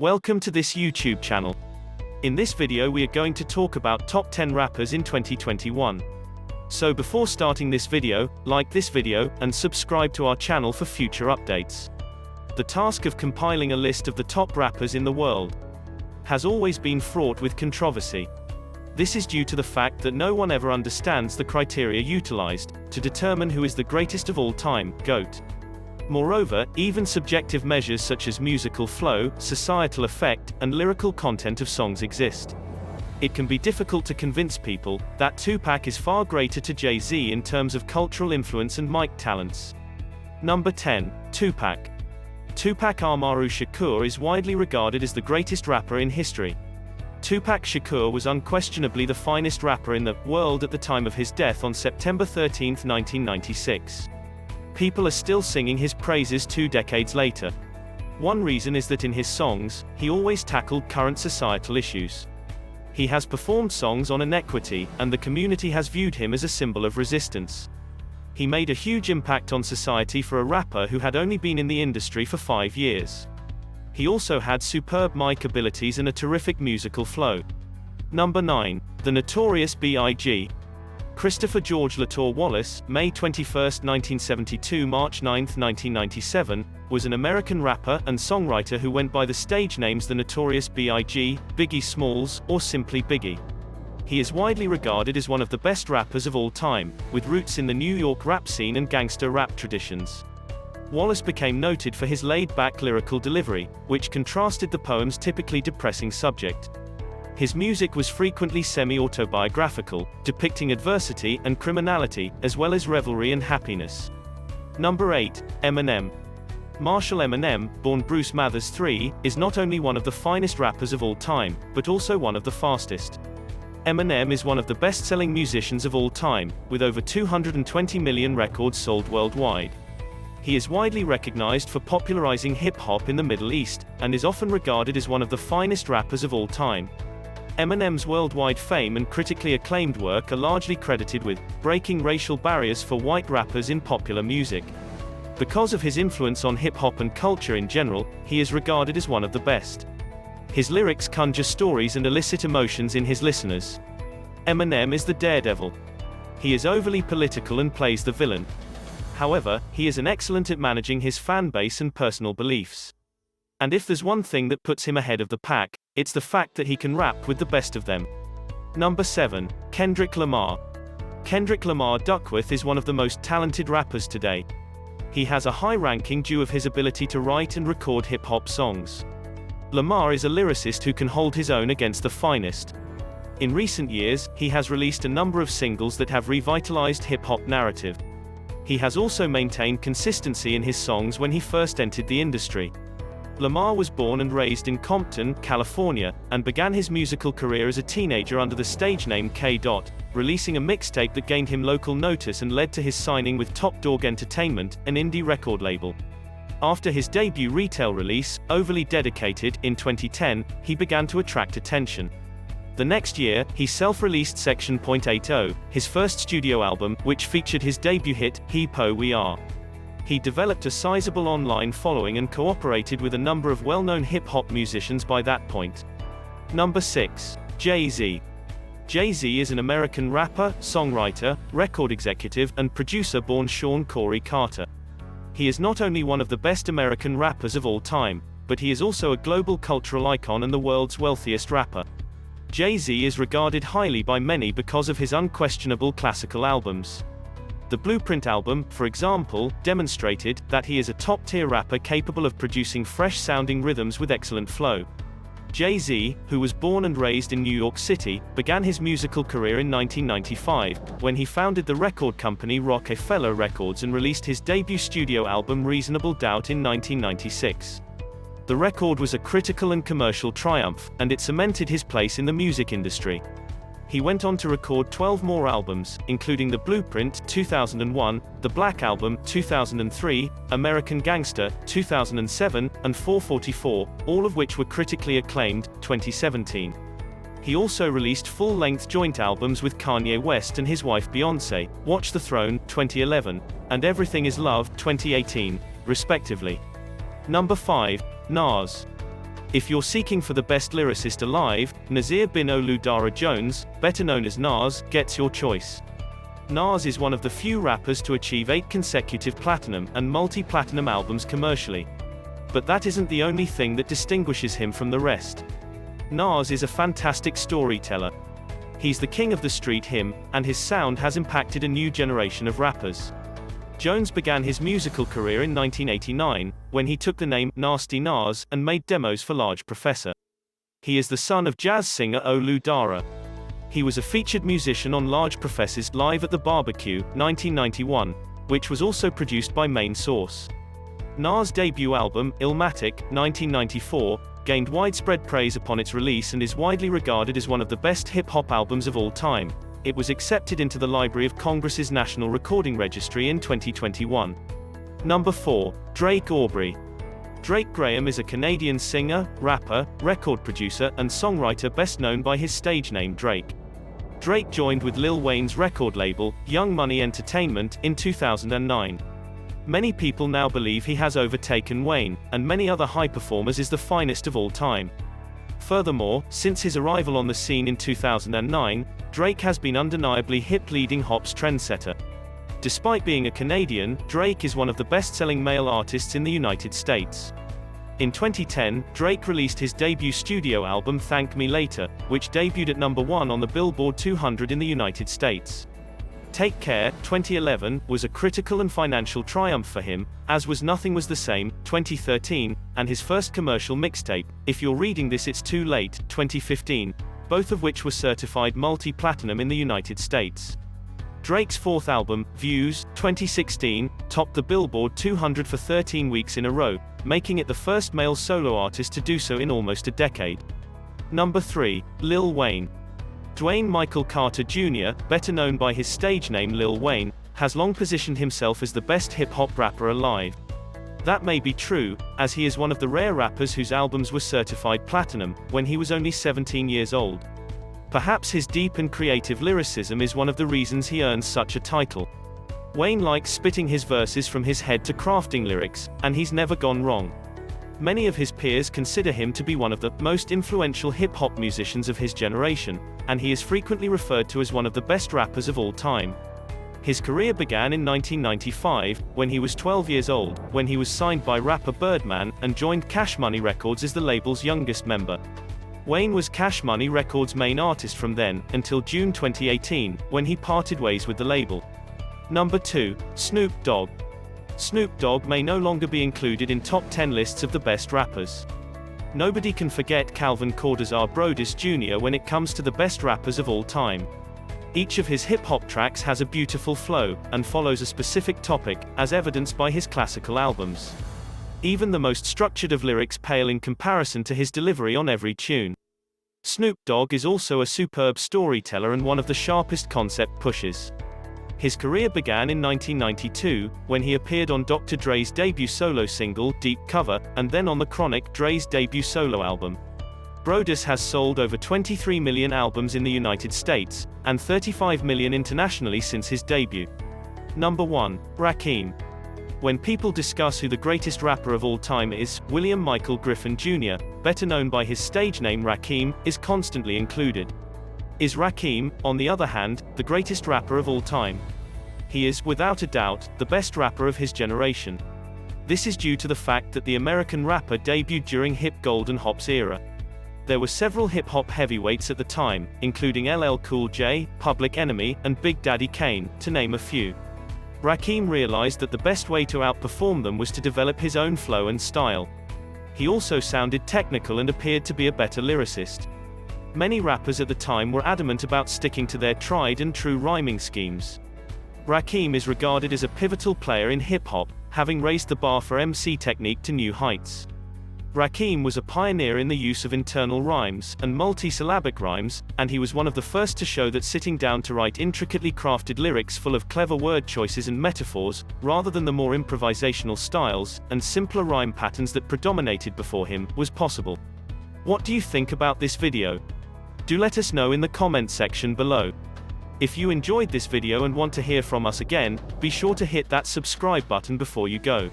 Welcome to this YouTube channel. In this video we are going to talk about top 10 rappers in 2021. So before starting this video, like this video, and subscribe to our channel for future updates. The task of compiling a list of the top rappers in the world has always been fraught with controversy. This is due to the fact that no one ever understands the criteria utilized to determine who is the greatest of all time, GOAT. Moreover, even subjective measures such as musical flow, societal effect, and lyrical content of songs exist. It can be difficult to convince people that Tupac is far greater to Jay-Z in terms of cultural influence and mic talents. Number 10. Tupac. Tupac Amaru Shakur is widely regarded as the greatest rapper in history. Tupac Shakur was unquestionably the finest rapper in the world at the time of his death on September 13, 1996. People are still singing his praises 2 decades later. One reason is that in his songs, he always tackled current societal issues. He has performed songs on inequity, and the community has viewed him as a symbol of resistance. He made a huge impact on society for a rapper who had only been in the industry for 5 years. He also had superb mic abilities and a terrific musical flow. Number 9. The Notorious B.I.G. Christopher George Latore Wallace, May 21, 1972 – March 9, 1997, was an American rapper and songwriter who went by the stage names The Notorious B.I.G., Biggie Smalls, or simply Biggie. He is widely regarded as one of the best rappers of all time, with roots in the New York rap scene and gangster rap traditions. Wallace became noted for his laid-back lyrical delivery, which contrasted the poem's typically depressing subject. His music was frequently semi-autobiographical, depicting adversity and criminality, as well as revelry and happiness. Number 8. Eminem. Marshall Eminem, born Bruce Mathers III, is not only one of the finest rappers of all time, but also one of the fastest. Eminem is one of the best-selling musicians of all time, with over 220 million records sold worldwide. He is widely recognized for popularizing hip-hop in the Middle East, and is often regarded as one of the finest rappers of all time. Eminem's worldwide fame and critically acclaimed work are largely credited with breaking racial barriers for white rappers in popular music. Because of his influence on hip-hop and culture in general, he is regarded as one of the best. His lyrics conjure stories and elicit emotions in his listeners. Eminem is the daredevil. He is overly political and plays the villain. However, he is excellent at managing his fan base and personal beliefs. And if there's one thing that puts him ahead of the pack, it's the fact that he can rap with the best of them. Number 7. Kendrick Lamar. Kendrick Lamar Duckworth is one of the most talented rappers today. He has a high ranking due of his ability to write and record hip-hop songs. Lamar is a lyricist who can hold his own against the finest. In recent years, he has released a number of singles that have revitalized hip-hop narrative. He has also maintained consistency in his songs when he first entered the industry. Lamar was born and raised in Compton, California, and began his musical career as a teenager under the stage name K. Dot, releasing a mixtape that gained him local notice and led to his signing with Top Dawg Entertainment, an indie record label. After his debut retail release, Overly Dedicated, in 2010, he began to attract attention. The next year, he self-released Section .80, his first studio album, which featured his debut hit, Hip-Ho We Are. He developed a sizable online following and cooperated with a number of well-known hip-hop musicians by that point. Number 6. Jay-Z. Jay-Z is an American rapper, songwriter, record executive, and producer born Sean Corey Carter. He is not only one of the best American rappers of all time, but he is also a global cultural icon and the world's wealthiest rapper. Jay-Z is regarded highly by many because of his unquestionable classical albums. The Blueprint album, for example, demonstrated that he is a top-tier rapper capable of producing fresh-sounding rhythms with excellent flow. Jay-Z, who was born and raised in New York City, began his musical career in 1995, when he founded the record company Rockefeller Records and released his debut studio album Reasonable Doubt in 1996. The record was a critical and commercial triumph, and it cemented his place in the music industry. He went on to record 12 more albums, including The Blueprint, 2001, The Black Album, 2003, American Gangster, 2007, and 444, all of which were critically acclaimed, 2017. He also released full-length joint albums with Kanye West and his wife Beyoncé, Watch the Throne, 2011, and Everything Is Love, 2018, respectively. Number 5. Nas. If you're seeking for the best lyricist alive, Nasir bin Olu Dara Jones, better known as Nas, gets your choice. Nas is one of the few rappers to achieve 8 consecutive platinum and multi-platinum albums commercially. But that isn't the only thing that distinguishes him from the rest. Nas is a fantastic storyteller. He's the king of the street hymn, and his sound has impacted a new generation of rappers. Jones began his musical career in 1989, when he took the name Nasty Nas and made demos for Large Professor. He is the son of jazz singer Olu Dara. He was a featured musician on Large Professor's Live at the Barbecue, 1991, which was also produced by Main Source. Nas' debut album, Illmatic, 1994, gained widespread praise upon its release and is widely regarded as one of the best hip-hop albums of all time. It was accepted into the Library of Congress's National Recording Registry in 2021. Number 4. Drake Aubrey. Drake Graham is a Canadian singer, rapper, record producer, and songwriter best known by his stage name Drake. Drake joined with Lil Wayne's record label, Young Money Entertainment, in 2009. Many people now believe he has overtaken Wayne, and many other high performers as the finest of all time. Furthermore, since his arrival on the scene in 2009, Drake has been undeniably hip-leading hop's trendsetter. Despite being a Canadian, Drake is one of the best-selling male artists in the United States. In 2010, Drake released his debut studio album Thank Me Later, which debuted at number 1 on the Billboard 200 in the United States. Take Care, 2011, was a critical and financial triumph for him, as was Nothing Was the Same, 2013, and his first commercial mixtape, If You're Reading This It's Too Late, 2015, both of which were certified multi-platinum in the United States. Drake's fourth album, Views, 2016, topped the Billboard 200 for 13 weeks in a row, making it the first male solo artist to do so in almost a decade. Number 3. Lil Wayne. Dwayne Michael Carter Jr., better known by his stage name Lil Wayne, has long positioned himself as the best hip-hop rapper alive. That may be true, as he is one of the rare rappers whose albums were certified platinum, when he was only 17 years old. Perhaps his deep and creative lyricism is one of the reasons he earns such a title. Wayne likes spitting his verses from his head to crafting lyrics, and he's never gone wrong. Many of his peers consider him to be one of the most influential hip-hop musicians of his generation, and he is frequently referred to as one of the best rappers of all time. His career began in 1995, when he was 12 years old, when he was signed by rapper Birdman, and joined Cash Money Records as the label's youngest member. Wayne was Cash Money Records' main artist from then, until June 2018, when he parted ways with the label. Number 2. Snoop Dogg. Snoop Dogg may no longer be included in top 10 lists of the best rappers. Nobody can forget Calvin Cordazar Brodus Jr. when it comes to the best rappers of all time. Each of his hip-hop tracks has a beautiful flow, and follows a specific topic, as evidenced by his classical albums. Even the most structured of lyrics pale in comparison to his delivery on every tune. Snoop Dogg is also a superb storyteller and one of the sharpest concept pushers. His career began in 1992, when he appeared on Dr. Dre's debut solo single, Deep Cover, and then on The Chronic, Dre's debut solo album. Brodus has sold over 23 million albums in the United States, and 35 million internationally since his debut. Number 1. Rakim. When people discuss who the greatest rapper of all time is, William Michael Griffin Jr., better known by his stage name Rakim, is constantly included. Is Rakim, on the other hand, the greatest rapper of all time? He is, without a doubt, the best rapper of his generation. This is due to the fact that the American rapper debuted during hip golden hop's era. There were several hip-hop heavyweights at the time, including LL Cool J, Public Enemy, and Big Daddy Kane, to name a few. Rakim realized that the best way to outperform them was to develop his own flow and style. He also sounded technical and appeared to be a better lyricist. Many rappers at the time were adamant about sticking to their tried and true rhyming schemes. Rakim is regarded as a pivotal player in hip-hop, having raised the bar for MC technique to new heights. Rakim was a pioneer in the use of internal rhymes and multi-syllabic rhymes, and he was one of the first to show that sitting down to write intricately crafted lyrics full of clever word choices and metaphors, rather than the more improvisational styles and simpler rhyme patterns that predominated before him, was possible. What do you think about this video? Do let us know in the comment section below. If you enjoyed this video and want to hear from us again, be sure to hit that subscribe button before you go.